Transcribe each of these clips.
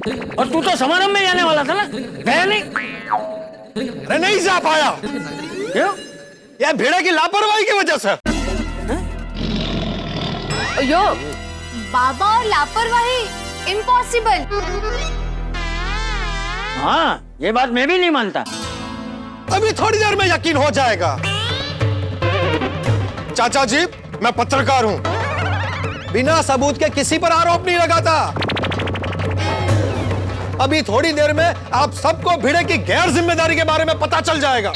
और तू तो समारोह में जाने वाला था ना, गया नहीं? अरे नहीं जा पाया, क्यों? यह भेड़े की लापरवाही की वजह से। यो बाबा और लापरवाही इम्पॉसिबल। हाँ, ये बात मैं भी नहीं मानता। अभी थोड़ी देर में यकीन हो जाएगा। चाचा जी, मैं पत्रकार हूं, बिना सबूत के किसी पर आरोप नहीं लगाता। अभी थोड़ी देर में आप सबको भिड़े की गैर जिम्मेदारी के बारे में पता चल जाएगा।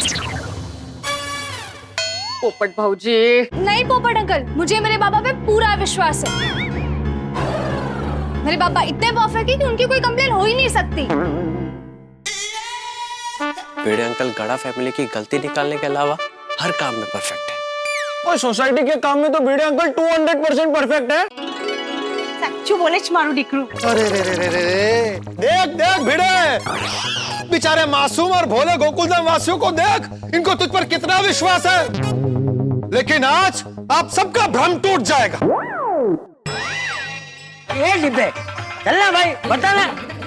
पोपट भाऊजी, नहीं पोपट अंकल, मुझे मेरे बाबा पे पूरा विश्वास है। मेरे पापा इतने परफेक्ट है कि उनकी कोई कंप्लेन हो ही नहीं सकती। भिड़े अंकल गड़ा फैमिली की गलती निकालने के अलावा हर काम में परफेक्ट है। और सोसाइटी के काम में तो भिड़े अंकल 200% परफेक्ट है। सच्चू बोले मारू डिकरू। अरे रे रे रे रे, देख देख भिड़े, बेचारे मासूम और भोले गोकुलधाम वासियों को देख, इनको तुझ पर कितना विश्वास है। लेकिन आज आप सबका भ्रम टूट जाएगा। ये डिब्बे, चलना भाई, बताना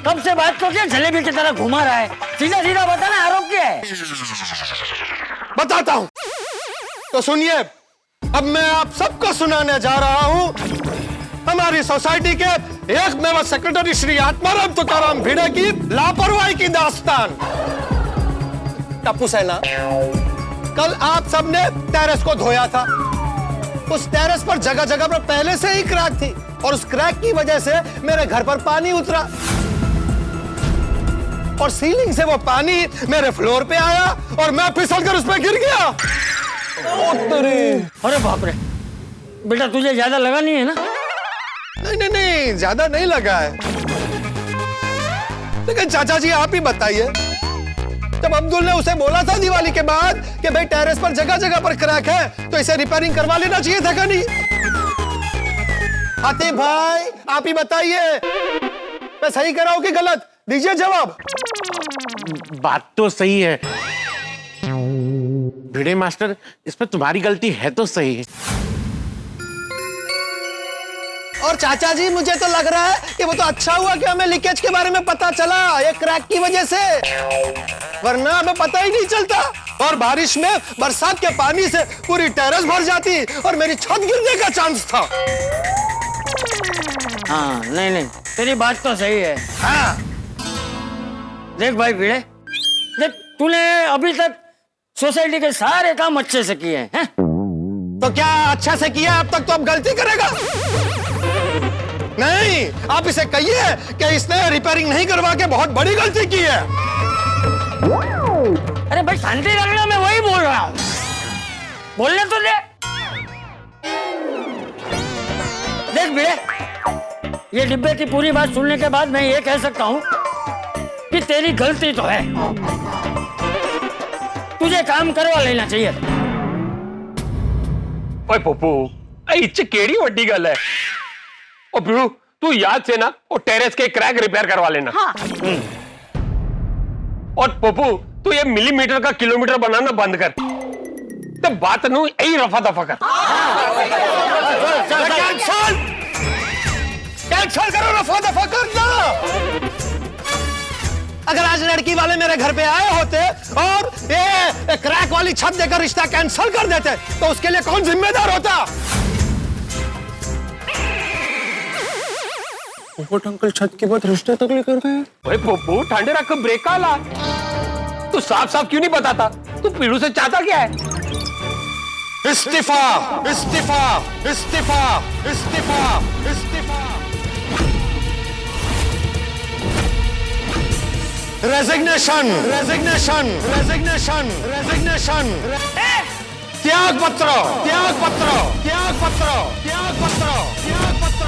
कब से बात करके जलेबी की तरह घुमा रहा है। सीधा सीधा बताना, आरोप क्या है? बताता हूं, तो सुनिए। अब मैं आप सबको सुनाने जा रहा हूं हमारी सोसाइटी के एकमेव सेक्रेटरी श्री आत्माराम तुकाराम भिड़े की लापरवाही की दास्तान। टप्पू सेना, कल आप सबने टेरेस को धोया था। उस टेरेस पर जगह जगह पर पहले से ही क्रैक थी और उस क्रैक की वजह से मेरे घर पर पानी उतरा और सीलिंग से वो पानी मेरे फ्लोर पे आया और मैं फिसलकर उस पर गिर गया। अरे बाप रे, बेटा तुझे ज्यादा लगा नहीं है ना? नहीं नहीं नहीं, ज्यादा नहीं लगा है। लेकिन चाचा जी आप ही बताइए, जब अब्दुल ने उसे बोला था दिवाली के बाद कि भाई टेरेस पर जगह जगह पर क्रैक है तो इसे रिपेयरिंग करवा लेना चाहिए था क्या नहीं? आतिफ भाई आप ही बताइए, मैं सही कर रहा हूं कि गलत? दीजिए जवाब। बात तो सही है भिड़े मास्टर, इसमें तुम्हारी गलती है तो सही। और चाचा जी मुझे तो लग रहा है कि वो तो अच्छा हुआ कि हमें लीकेज के बारे में पता चला, ये क्रैक की वजह से, वरना हमें पता ही नहीं चलता और बारिश में बरसात के पानी से पूरी टेरेस भर जाती और मेरी छत गिरने का चांस था। हाँ, नहीं नहीं, तेरी बात तो सही है। हाँ। देख भाई भिड़े, देख तूने अभी तक सोसाइटी के सारे काम अच्छे से किए हैं। तो क्या अच्छा से किया अब तक, तो अब गलती करेगा? नहीं, आप इसे कहिए कि इसने रिपेयरिंग नहीं करवा के बहुत बड़ी गलती की है। अरे भाई शांति रखना, मैं वही बोल रहा हूँ, बोलने तो दे। देख भिड़े, ये डिब्बे की पूरी बात सुनने के बाद मैं ये कह सकता हूँ कि तेरी गलती तो है, तुझे काम करवा लेना चाहिए। ओए पप्पू, इच्चे केड़ी वड्डी गल है। ओ बिरू, तू याद से ना वो टेरेस के क्रैक रिपेयर करवा लेना। हाँ। और पप्पू, तू ये मिलीमीटर का किलोमीटर बनाना बंद कर, तो बात नू यही रफा दफा कर। कैंसल करो, रफा दफा करना। अगर आज लड़की वाले मेरे घर पे आए होते और ये क्रैक वाली छत देकर रिश्ता कैंसिल कर देते तो उसके लिए कौन जिम्मेदार होता? पोपट अंकल छत की बात रिश्ते तक लेकर गए। ओए पप्पू, ठंडे रख ब्रेक ला। तू साफ साफ क्यों नहीं बताता? तू पीड़ू से चाहता क्या है? इस्तीफा, इस्तीफा, इस्तीफा, इस्तीफा, इस्तीफा। Resignation, resignation, resignation, resignation. त्याग पत्र, त्याग पत्र, त्याग पत्र, त्याग पत्र, त्याग पत्र।